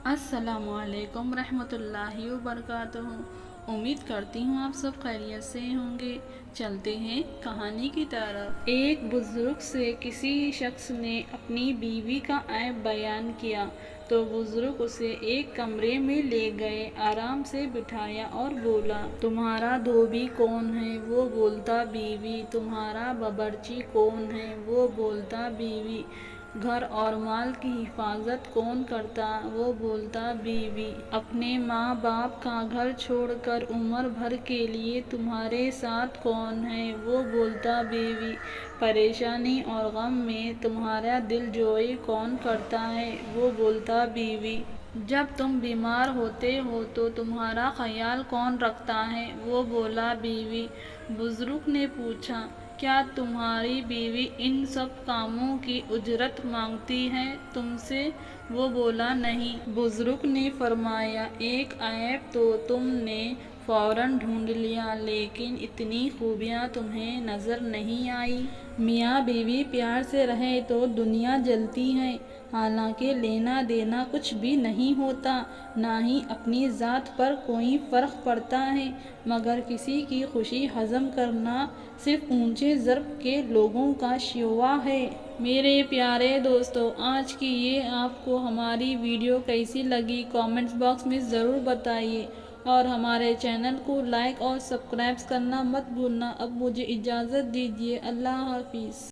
السلام علیکم ورحمۃ اللہ وبرکاتہ۔ امید کرتی ہوں آپ سب خیریت سے ہوں گے۔ چلتے ہیں کہانی کی طرف۔ ایک بزرگ سے کسی شخص نے اپنی بیوی کا عیب بیان کیا تو بزرگ اسے ایک کمرے میں لے گئے، آرام سے بٹھایا اور بولا، تمہارا دھوبی کون ہے؟ وہ بولتا، بیوی۔ تمہارا باورچی کون ہے؟ وہ بولتا، بیوی۔ گھر اور مال کی حفاظت کون کرتا؟ وہ بولتا، بیوی۔ اپنے ماں باپ کا گھر چھوڑ کر عمر بھر کے لیے تمہارے ساتھ کون ہے؟ وہ بولتا، بیوی۔ پریشانی اور غم میں تمہارا دل جوئی کون کرتا ہے؟ وہ بولتا، بیوی۔ جب تم بیمار ہوتے ہو تو تمہارا خیال کون رکھتا ہے؟ وہ بولا، بیوی۔ بزرگ نے پوچھا، کیا تمہاری بیوی ان سب کاموں کی اجرت مانگتی ہے تم سے؟ وہ بولا، نہیں۔ بزرگ نے فرمایا، ایک عیب تو تم نے فوراً ڈھونڈ لیا، لیکن اتنی خوبیاں تمہیں نظر نہیں آئی۔ میاں بیوی پیار سے رہیں تو دنیا جلتی ہے، حالانکہ لینا دینا کچھ بھی نہیں ہوتا، نہ ہی اپنی ذات پر کوئی فرق پڑتا ہے، مگر کسی کی خوشی ہضم کرنا صرف اونچے ضرب کے لوگوں کا شیوا ہے۔ میرے پیارے دوستو، آج کی یہ آپ کو ہماری ویڈیو کیسی لگی کامنٹس باکس میں ضرور بتائیے، اور ہمارے چینل کو لائک اور سبسکرائب کرنا مت بھولنا۔ اب مجھے اجازت دیجیے، اللہ حافظ۔